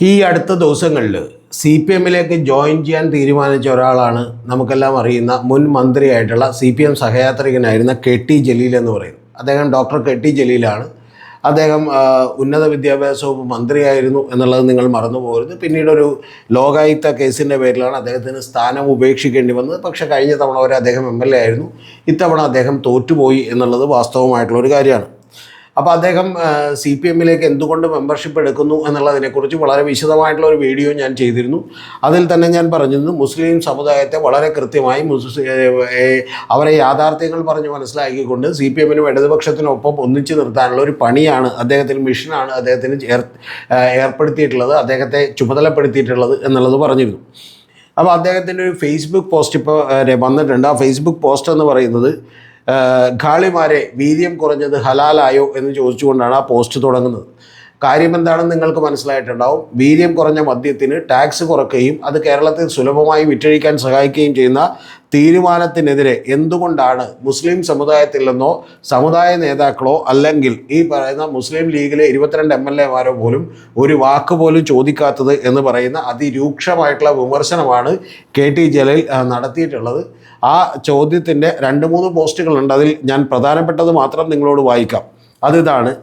ഈ അടുത്ത ദിവസങ്ങളിൽ CPM-ലേക്ക് ജോയിൻ ചെയ്യാൻ തീരുമാനിച്ച ഒരാളാണ് നമുക്കെല്ലാം അറിയുന്ന മുൻ മന്ത്രിയായിട്ടുള്ള CPM സഹയാത്രികനായിരുന്ന KT ജലീൽ എന്ന് പറയുന്നത്. അദ്ദേഹം ഡോക്ടർ KT ജലീലാണ്. അദ്ദേഹം ഉന്നത വിദ്യാഭ്യാസ വകുപ്പ് മന്ത്രിയായിരുന്നു എന്നുള്ളത് നിങ്ങൾ മറന്നു പോകരുത്. പിന്നീടൊരു ലോകായുക്ത കേസിൻ്റെ പേരിലാണ് അദ്ദേഹത്തിന് സ്ഥാനം ഉപേക്ഷിക്കേണ്ടി വന്നത്. പക്ഷേ കഴിഞ്ഞ തവണ വരെ അദ്ദേഹം MLA ആയിരുന്നു. ഇത്തവണ അദ്ദേഹം തോറ്റുപോയി എന്നുള്ളത് വാസ്തവമായിട്ടുള്ളൊരു കാര്യമാണ്. അപ്പോൾ അദ്ദേഹം CPM-ലേക്ക് എന്തുകൊണ്ട് മെമ്പർഷിപ്പ് എടുക്കുന്നു എന്നുള്ളതിനെക്കുറിച്ച് വളരെ വിശദമായിട്ടുള്ള ഒരു വീഡിയോ ഞാൻ ചെയ്തിരുന്നു. അതിൽ തന്നെ ഞാൻ പറഞ്ഞിരുന്നു, മുസ്ലിം സമുദായത്തെ വളരെ കൃത്യമായി അവരെ യാഥാർത്ഥ്യങ്ങൾ പറഞ്ഞ് മനസ്സിലാക്കിക്കൊണ്ട് CPM-നും ഇടതുപക്ഷത്തിനൊപ്പം ഒന്നിച്ചു നിർത്താനുള്ള ഒരു പണിയാണ് അദ്ദേഹത്തിന്, മിഷനാണ് അദ്ദേഹത്തിന് ഏർപ്പെടുത്തിയിട്ടുള്ളത്, അദ്ദേഹത്തെ ചുമതലപ്പെടുത്തിയിട്ടുള്ളത് എന്നുള്ളത് പറഞ്ഞിരുന്നു. അപ്പോൾ അദ്ദേഹത്തിൻ്റെ ഒരു ഫേസ്ബുക്ക് പോസ്റ്റ് ഇപ്പോൾ വന്നിട്ടുണ്ട്. ആ ഫേസ്ബുക്ക് പോസ്റ്റ് എന്ന് പറയുന്നത് ഖാളിമാരെ വീര്യം കുറഞ്ഞത് ഹലാലായോ എന്ന് ചോദിച്ചുകൊണ്ടാണ് ആ പോസ്റ്റ് തുടങ്ങുന്നത്. കാര്യം എന്താണെന്ന് നിങ്ങൾക്ക് മനസ്സിലായിട്ടുണ്ടാവും. വീര്യം കുറഞ്ഞ മദ്യത്തിന് ടാക്സ് കുറയ്ക്കുകയും അത് കേരളത്തിൽ സുലഭമായി വിറ്റഴിക്കാൻ സഹായിക്കുകയും ചെയ്യുന്ന തീരുമാനത്തിനെതിരെ എന്തുകൊണ്ടാണ് മുസ്ലിം സമുദായത്തിൽ നിന്നോ സമുദായ നേതാക്കളോ അല്ലെങ്കിൽ ഈ പറയുന്ന മുസ്ലിം ലീഗിലെ 22 MLA-മാരോ പോലും ഒരു വാക്ക് പോലും ചോദിക്കാത്തത് എന്ന് പറയുന്ന അതിരൂക്ഷമായിട്ടുള്ള വിമർശനമാണ് KT ജലീൽ നടത്തിയിട്ടുള്ളത്. ആ ചോദ്യത്തിൻ്റെ 2-3 പോസ്റ്റുകളുണ്ട്. അതിൽ ഞാൻ പ്രധാനപ്പെട്ടത് മാത്രം നിങ്ങളോട് വായിക്കാം. അതിതാണ്: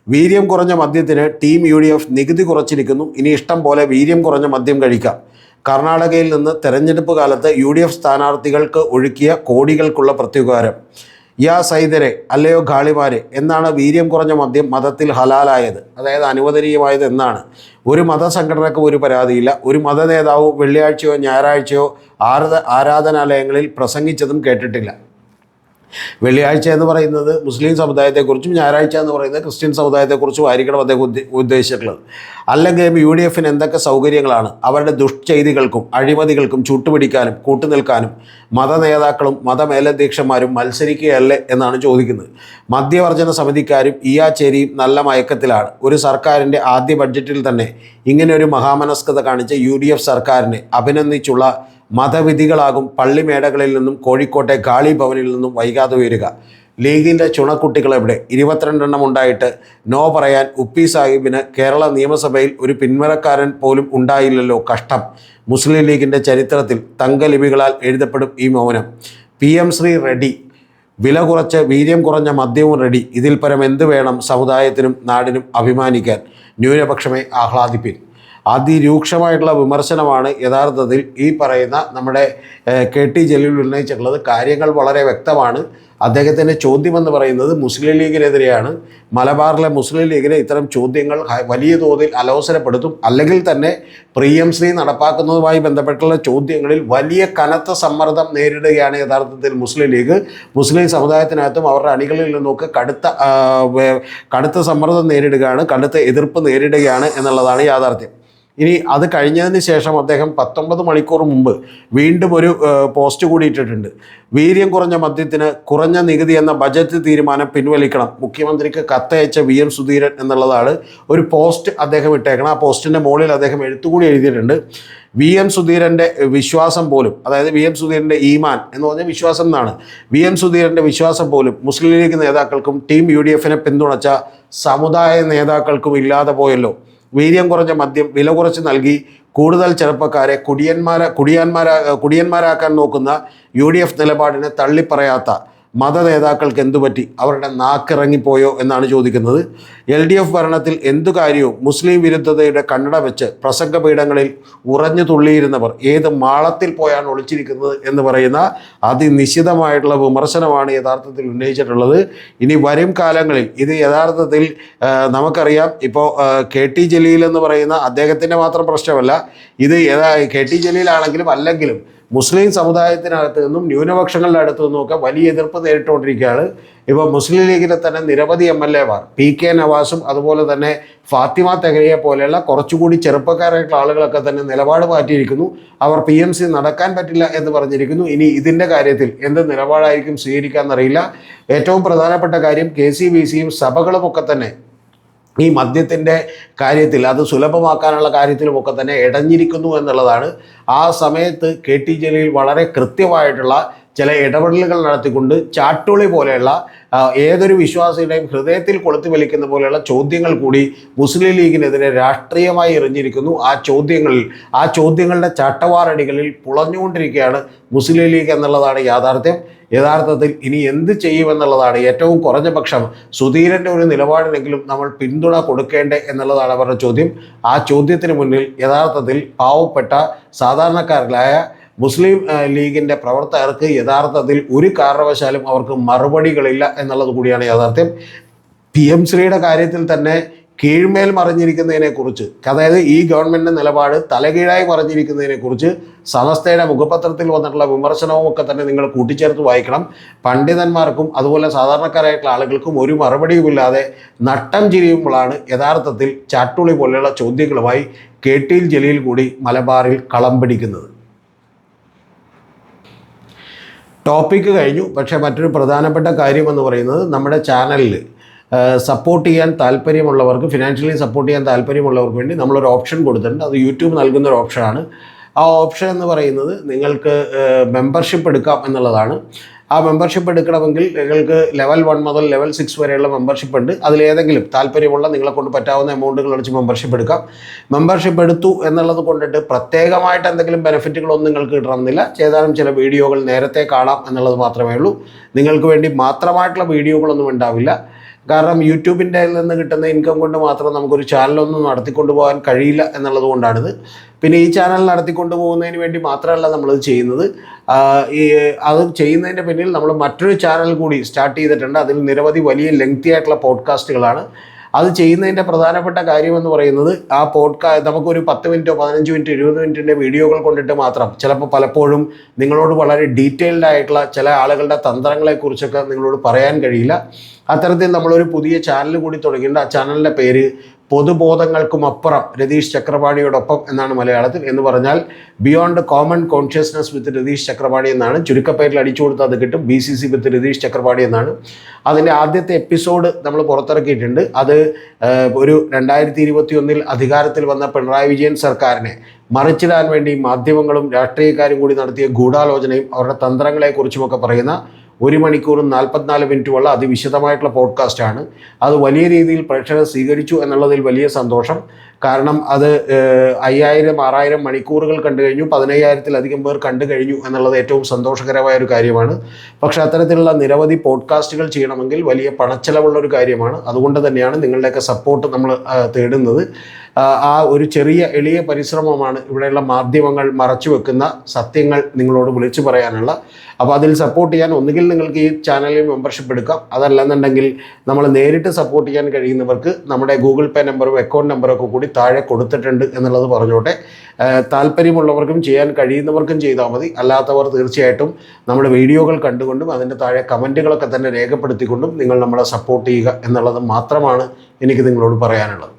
വീര്യം കുറഞ്ഞ മദ്യത്തിന് ടീം UDF നികുതി കുറച്ചിരിക്കുന്നു, ഇനി ഇഷ്ടം പോലെ വീര്യം കുറഞ്ഞ മദ്യം കഴിക്കാം. കർണാടകയിൽ നിന്ന് തെരഞ്ഞെടുപ്പ് കാലത്ത് UDF സ്ഥാനാർത്ഥികൾക്ക് ഒഴുക്കിയ കോടികൾക്കുള്ള പ്രത്യുപകാരം. യാ സൈദരെ അല്ലയോ ഖാളിമാരെ എന്നാണ് വീര്യം കുറഞ്ഞ മദ്യം മതത്തിൽ ഹലാലായത്, അതായത് അനുവദനീയമായത് എന്നാണ്. ഒരു മതസംഘടനയ്ക്കും ഒരു പരാതിയില്ല. ഒരു മത നേതാവ് വെള്ളിയാഴ്ചയോ ഞായറാഴ്ചയോ ആരാധനാലയങ്ങളിൽ പ്രസംഗിച്ചതും കേട്ടിട്ടില്ല. വെള്ളിയാഴ്ച എന്ന് പറയുന്നത് മുസ്ലിം സമുദായത്തെക്കുറിച്ചും ഞായറാഴ്ച എന്ന് പറയുന്നത് ക്രിസ്ത്യൻ സമുദായത്തെക്കുറിച്ചും ആയിരിക്കണം അദ്ദേഹം ഉദ്ദേശിച്ചിട്ടുള്ളത്. അല്ലെങ്കിൽ UDF-ന് എന്തൊക്കെ സൗകര്യങ്ങളാണ്? അവരുടെ ദുഷ്ചെയ്തികൾക്കും അഴിമതികൾക്കും ചൂട്ടുപിടിക്കാനും കൂട്ടുനിൽക്കാനും മത നേതാക്കളും മതമേലധ്യക്ഷന്മാരും മത്സരിക്കുകയല്ലേ എന്നാണ് ചോദിക്കുന്നത്. മദ്യവർജന സമിതിക്കാരും ഇയാച്ചേരിയും നല്ല മയക്കത്തിലാണ്. ഒരു സർക്കാരിൻ്റെ ആദ്യ ബഡ്ജറ്റിൽ തന്നെ ഇങ്ങനെ ഒരു മഹാമനസ്കത കാണിച്ച UDF സർക്കാരിനെ അഭിനന്ദിച്ചുള്ള മതവിധികളാകും പള്ളിമേടകളിൽ നിന്നും കോഴിക്കോട്ടെ ഖാളി ഭവനിൽ നിന്നും വൈകാതെ ഉയരുക. ലീഗിൻ്റെ ചുണക്കുട്ടികളെവിടെ? 22 എണ്ണം ഉണ്ടായിട്ട് നോ പറയാൻ ഉപ്പി സാഹിബിന് കേരള നിയമസഭയിൽ ഒരു പിന്മരക്കാരൻ പോലും ഉണ്ടായില്ലല്ലോ, കഷ്ടം. മുസ്ലിം ലീഗിൻ്റെ ചരിത്രത്തിൽ തങ്കലിപികളാൽ എഴുതപ്പെടും ഈ മൗനം. PM ശ്രീ റെഡി, വില കുറച്ച് വീര്യം കുറഞ്ഞ മദ്യവും റെഡി. ഇതിൽ പരം എന്ത് വേണം സമുദായത്തിനും നാടിനും അഭിമാനിക്കാൻ? ന്യൂനപക്ഷമേ ആഹ്ലാദിപ്പിൻ. അതിരൂക്ഷമായിട്ടുള്ള വിമർശനമാണ് യഥാർത്ഥത്തിൽ ഈ പറയുന്ന നമ്മുടെ KT ജലീൽ ഉന്നയിച്ചിട്ടുള്ളത്. കാര്യങ്ങൾ വളരെ വ്യക്തമാണ്. അദ്ദേഹത്തിൻ്റെ ചോദ്യമെന്ന് പറയുന്നത് മുസ്ലിം ലീഗിനെതിരെയാണ്. മലബാറിലെ മുസ്ലിം ലീഗിനെ ഇത്തരം ചോദ്യങ്ങൾ വലിയ തോതിൽ അലോസരപ്പെടുത്തും. അല്ലെങ്കിൽ തന്നെ ശ്രീ നടപ്പാക്കുന്നതുമായി ബന്ധപ്പെട്ടുള്ള ചോദ്യങ്ങളിൽ വലിയ കനത്ത സമ്മർദ്ദം നേരിടുകയാണ് യഥാർത്ഥത്തിൽ മുസ്ലിം ലീഗ്. മുസ്ലിം സമുദായത്തിനകത്തും അവരുടെ അണികളിൽ നിന്നൊക്കെ കടുത്ത സമ്മർദ്ദം നേരിടുകയാണ്, കടുത്ത എതിർപ്പ് നേരിടുകയാണ് എന്നുള്ളതാണ് യാഥാർത്ഥ്യം. ഇനി അത് കഴിഞ്ഞതിന് ശേഷം അദ്ദേഹം 19 മണിക്കൂർ മുമ്പ് വീണ്ടും ഒരു പോസ്റ്റ് കൂടി ഇട്ടിട്ടുണ്ട്. വീര്യം കുറഞ്ഞ മദ്യത്തിന് കുറഞ്ഞ നികുതി എന്ന ബജറ്റ് തീരുമാനം പിൻവലിക്കണം, മുഖ്യമന്ത്രിക്ക് കത്തയച്ച VM സുധീരൻ എന്നുള്ളതാണ് ഒരു പോസ്റ്റ് അദ്ദേഹം ഇട്ടേക്കണം. ആ പോസ്റ്റിൻ്റെ മുകളിൽ അദ്ദേഹം എഴുത്തുകൂടി എഴുതിയിട്ടുണ്ട്. VM സുധീരൻ്റെ വിശ്വാസം പോലും, അതായത് VM സുധീരൻ്റെ ഈമാൻ എന്ന് പറഞ്ഞാൽ വിശ്വാസം എന്നാണ്. VM സുധീരൻ്റെ വിശ്വാസം പോലും മുസ്ലിം ലീഗ് നേതാക്കൾക്കും ടീം UDF-നെ പിന്തുണച്ച സമുദായ നേതാക്കൾക്കും ഇല്ലാതെ പോയല്ലോ. വീര്യം കുറഞ്ഞ മദ്യം വില കുറച്ച് നൽകി കൂടുതൽ ചെറുപ്പക്കാരെ കുടിയന്മാരാക്കാൻ നോക്കുന്ന UDF നിലപാടിനെ തള്ളിപ്പറയാത്ത മത നേതാക്കൾക്ക് എന്തുപറ്റി? അവരുടെ നാക്കിറങ്ങിപ്പോയോ എന്നാണ് ചോദിക്കുന്നത്. LDF ഭരണത്തിൽ എന്തു കാര്യവും മുസ്ലിം വിരുദ്ധതയുടെ കണ്ണട വെച്ച് പ്രസംഗപീഠങ്ങളിൽ ഉറഞ്ഞു തുള്ളിയിരുന്നവർ ഏത് മാളത്തിൽ പോയാണ് ഒളിച്ചിരിക്കുന്നത് എന്ന് പറയുന്ന അതിനിശ്ചിതമായിട്ടുള്ള വിമർശനമാണ് യഥാർത്ഥത്തിൽ ഉന്നയിച്ചിട്ടുള്ളത്. ഇനി വരും കാലങ്ങളിൽ ഇത് യഥാർത്ഥത്തിൽ നമുക്കറിയാം, ഇപ്പോൾ KT ജലീൽ എന്ന് പറയുന്ന അദ്ദേഹത്തിൻ്റെ മാത്രം പ്രശ്നമല്ല ഇത്. KT ജലീലാണെങ്കിലും അല്ലെങ്കിലും മുസ്ലിം സമുദായത്തിനകത്ത് നിന്നും ന്യൂനപക്ഷങ്ങളുടെ അടുത്തു നിന്നുമൊക്കെ വലിയ എതിർപ്പ് നേരിട്ടുകൊണ്ടിരിക്കുകയാണ്. ഇപ്പോൾ മുസ്ലിം ലീഗിലെ തന്നെ നിരവധി MLA-മാർ, PK നവാസും അതുപോലെ തന്നെ ഫാത്തിമ തെഹരിയെ പോലെയുള്ള കുറച്ചുകൂടി ചെറുപ്പക്കാരായിട്ടുള്ള ആളുകളൊക്കെ തന്നെ നിലപാട് മാറ്റിയിരിക്കുന്നു. അവർ PMC നടക്കാൻ പറ്റില്ല എന്ന് പറഞ്ഞിരിക്കുന്നു. ഇനി ഇതിൻ്റെ കാര്യത്തിൽ എന്ത് നിലപാടായിരിക്കും സ്വീകരിക്കാമെന്നറിയില്ല. ഏറ്റവും പ്രധാനപ്പെട്ട കാര്യം KCBC-യും സഭകളുമൊക്കെ തന്നെ ഈ മദ്യത്തിൻ്റെ കാര്യത്തിൽ അത് സുലഭമാക്കാനുള്ള കാര്യത്തിലുമൊക്കെ തന്നെ ഇടഞ്ഞിരിക്കുന്നു എന്നുള്ളതാണ്. ആ സമയത്ത് KT ജലീൽ വളരെ കൃത്യമായിട്ടുള്ള ചില ഇടപെടലുകൾ നടത്തിക്കൊണ്ട് ചാട്ടുളി പോലെയുള്ള ഏതൊരു വിശ്വാസിയുടെയും ഹൃദയത്തിൽ കൊളുത്തി വലിക്കുന്ന പോലെയുള്ള ചോദ്യങ്ങൾ കൂടി മുസ്ലിം ലീഗിനെതിരെ രാഷ്ട്രീയമായി എറിഞ്ഞിരിക്കുന്നു. ആ ചോദ്യങ്ങളുടെ ചാട്ടവാറടികളിൽ പുളഞ്ഞുകൊണ്ടിരിക്കുകയാണ് മുസ്ലിം ലീഗ് എന്നുള്ളതാണ് യാഥാർത്ഥ്യം. യഥാർത്ഥത്തിൽ ഇനി എന്ത് ചെയ്യുമെന്നുള്ളതാണ് ഏറ്റവും കുറഞ്ഞ പക്ഷം സുധീരൻ്റെ ഒരു നിലപാടിനെങ്കിലും നമ്മൾ പിന്തുണ കൊടുക്കേണ്ടേ എന്നുള്ളതാണ് അവരുടെ ചോദ്യം. ആ ചോദ്യത്തിന് മുന്നിൽ യഥാർത്ഥത്തിൽ പാവപ്പെട്ട സാധാരണക്കാരായ മുസ്ലിം ലീഗിൻ്റെ പ്രവർത്തകർക്ക് യഥാർത്ഥത്തിൽ ഒരു കാരണവശാലും അവർക്ക് മറുപടികളില്ല എന്നുള്ളത് കൂടിയാണ് യാഥാർത്ഥ്യം. PMശ്രീയുടെ കാര്യത്തിൽ തന്നെ കീഴ്മേൽ മറിഞ്ഞിരിക്കുന്നതിനെക്കുറിച്ച്, അതായത് ഈ ഗവൺമെൻറ്റിൻ്റെ നിലപാട് തലകീഴായി മറിഞ്ഞിരിക്കുന്നതിനെക്കുറിച്ച് സമസ്തയുടെ മുഖപത്രത്തിൽ വന്നിട്ടുള്ള വിമർശനവും ഒക്കെ തന്നെ നിങ്ങൾ കൂട്ടിച്ചേർത്ത് വായിക്കണം. പണ്ഡിതന്മാർക്കും അതുപോലെ സാധാരണക്കാരായിട്ടുള്ള ആളുകൾക്കും ഒരു മറുപടിയുമില്ലാതെ നട്ടം ചിരിയുമ്പോഴാണ് യഥാർത്ഥത്തിൽ ചാട്ടുളി പോലെയുള്ള ചോദ്യങ്ങളുമായി KT ജലീൽ കൂടി മലബാറിൽ കളം പിടിക്കുന്നത്. ടോപ്പിക്ക് കഴിഞ്ഞു. പക്ഷേ മറ്റൊരു പ്രധാനപ്പെട്ട കാര്യമെന്ന് പറയുന്നത്, നമ്മുടെ ചാനലിൽ സപ്പോർട്ട് ചെയ്യാൻ താല്പര്യമുള്ളവർക്ക്, ഫിനാൻഷ്യലി സപ്പോർട്ട് ചെയ്യാൻ താല്പര്യമുള്ളവർക്ക് വേണ്ടി നമ്മളൊരു ഓപ്ഷൻ കൊടുത്തിട്ടുണ്ട്. അത് യൂട്യൂബ് നൽകുന്ന ഒരു ഓപ്ഷനാണ്. ആ ഓപ്ഷൻ എന്ന് പറയുന്നത് നിങ്ങൾക്ക് മെമ്പർഷിപ്പ് എടുക്കാം എന്നുള്ളതാണ്. ആ മെമ്പർഷിപ്പ് എടുക്കണമെങ്കിൽ നിങ്ങൾക്ക് ലെവൽ 1 മുതൽ ലെവൽ 6 വരെയുള്ള മെമ്പർഷിപ്പ് ഉണ്ട്. അതിലേതെങ്കിലും താല്പര്യമുള്ള നിങ്ങളെ കൊണ്ട് പറ്റാവുന്ന എമൗണ്ടുകൾ അടിച്ച് മെമ്പർഷിപ്പ് എടുക്കാം. മെമ്പർഷിപ്പ് എടുത്തു എന്നുള്ളത് കൊണ്ടിട്ട് പ്രത്യേകമായിട്ട് എന്തെങ്കിലും ബെനിഫിറ്റുകളൊന്നും നിങ്ങൾക്ക് കിട്ടണമെന്നില്ല. ഏതാനും ചില വീഡിയോകൾ നേരത്തെ കാണാം എന്നുള്ളത് മാത്രമേ ഉള്ളൂ. നിങ്ങൾക്ക് വേണ്ടി മാത്രമായിട്ടുള്ള വീഡിയോകളൊന്നും ഉണ്ടാവില്ല. കാരണം യൂട്യൂബിൻ്റെ നിന്ന് കിട്ടുന്ന ഇൻകം കൊണ്ട് മാത്രം നമുക്കൊരു ചാനലൊന്നും നടത്തിക്കൊണ്ടു പോകാൻ കഴിയില്ല എന്നുള്ളത് കൊണ്ടാണിത്. പിന്നെ ഈ ചാനൽ നടത്തിക്കൊണ്ടു പോകുന്നതിന് വേണ്ടി മാത്രമല്ല നമ്മളിത് ചെയ്യുന്നത്. അത് ചെയ്യുന്നതിൻ്റെ പിന്നിൽ നമ്മൾ മറ്റൊരു ചാനൽ കൂടി സ്റ്റാർട്ട് ചെയ്തിട്ടുണ്ട്. അതിൽ നിരവധി വലിയ ലെങ്തി ആയിട്ടുള്ള പോഡ്കാസ്റ്റുകളാണ്. അത് ചെയ്യുന്നതിൻ്റെ പ്രധാനപ്പെട്ട കാര്യമെന്ന് പറയുന്നത്, ആ നമുക്കൊരു 10 മിനിറ്റോ 15 മിനിറ്റ് 20 മിനിറ്റിൻ്റെ വീഡിയോകൾ കൊണ്ടിട്ട് മാത്രം ചിലപ്പോൾ പലപ്പോഴും നിങ്ങളോട് വളരെ ഡീറ്റെയിൽഡ് ആയിട്ടുള്ള ചില ആളുകളുടെ തന്ത്രങ്ങളെക്കുറിച്ചൊക്കെ നിങ്ങളോട് പറയാൻ കഴിയില്ല. അത്തരത്തിൽ നമ്മളൊരു പുതിയ ചാനൽ കൂടി തുടങ്ങിയിട്ടുണ്ട്. ആ ചാനലിൻ്റെ പേര് പൊതുബോധങ്ങൾക്കുമപ്പുറം രതീഷ് ചക്രപാണിയോടൊപ്പം എന്നാണ് മലയാളത്തിൽ. എന്ന് പറഞ്ഞാൽ ബിയോണ്ട് കോമൺ കോൺഷ്യസ്നസ് വിത്ത് രതീഷ് ചക്രപാണി എന്നാണ്. ചുരുക്കപ്പേരിൽ അടിച്ചു കൊടുത്താൽ അത് കിട്ടും. BCC വിത്ത് രതീഷ് ചക്രപാണി എന്നാണ്. അതിൻ്റെ ആദ്യത്തെ എപ്പിസോഡ് നമ്മൾ പുറത്തിറക്കിയിട്ടുണ്ട്. അത് ഒരു 2021 അധികാരത്തിൽ വന്ന പിണറായി വിജയൻ സർക്കാരിനെ മറിച്ചിടാൻ വേണ്ടി മാധ്യമങ്ങളും രാഷ്ട്രീയക്കാരും കൂടി നടത്തിയ ഗൂഢാലോചനയും അവരുടെ തന്ത്രങ്ങളെക്കുറിച്ചുമൊക്കെ പറയുന്ന 1 മണിക്കൂറും 44 മിനിറ്റുമുള്ള അതിവിശദമായിട്ടുള്ള പോഡ്കാസ്റ്റാണ്. അത് വലിയ രീതിയിൽ പ്രേക്ഷകർ സ്വീകരിച്ചു എന്നുള്ളതിൽ വലിയ സന്തോഷം. കാരണം അത് 5000-6000 മണിക്കൂറുകൾ കണ്ടു കഴിഞ്ഞു, 15000-ലധികം പേർ കണ്ടു കഴിഞ്ഞു എന്നുള്ളത് ഏറ്റവും സന്തോഷകരമായ ഒരു കാര്യമാണ്. പക്ഷേ അത്തരത്തിലുള്ള നിരവധി പോഡ്കാസ്റ്റുകൾ ചെയ്യണമെങ്കിൽ വലിയ പണച്ചെലവുള്ളൊരു കാര്യമാണ്. അതുകൊണ്ട് തന്നെയാണ് നിങ്ങളുടെയൊക്കെ സപ്പോർട്ട് നമ്മൾ തേടുന്നത്. ആ ഒരു ചെറിയ എളിയ പരിശ്രമമാണ് ഇവിടെയുള്ള മാധ്യമങ്ങൾ മറച്ചു വെക്കുന്ന സത്യങ്ങൾ നിങ്ങളോട് വിളിച്ചു പറയാനുള്ള. അപ്പോൾ അതിൽ സപ്പോർട്ട് ചെയ്യാൻ ഒന്നുകിൽ നിങ്ങൾക്ക് ഈ ചാനലിൽ മെമ്പർഷിപ്പ് എടുക്കാം. അതല്ലെന്നുണ്ടെങ്കിൽ നമ്മൾ നേരിട്ട് സപ്പോർട്ട് ചെയ്യാൻ കഴിയുന്നവർക്ക് നമ്മുടെ ഗൂഗിൾ പേ നമ്പറും അക്കൗണ്ട് നമ്പറൊക്കെ കൂടി താഴെ കൊടുത്തിട്ടുണ്ട് എന്നുള്ളത് പറഞ്ഞോട്ടെ. താല്പര്യമുള്ളവർക്കും ചെയ്യാൻ കഴിയുന്നവർക്കും ചെയ്താൽ മതി. അല്ലാത്തവർ തീർച്ചയായിട്ടും നമ്മുടെ വീഡിയോകൾ കണ്ടുകൊണ്ടും അതിൻ്റെ താഴെ കമൻറ്റുകളൊക്കെ തന്നെ രേഖപ്പെടുത്തിക്കൊണ്ടും നിങ്ങൾ നമ്മളെ സപ്പോർട്ട് ചെയ്യുക എന്നുള്ളത് മാത്രമാണ് എനിക്ക് നിങ്ങളോട് പറയാനുള്ളത്.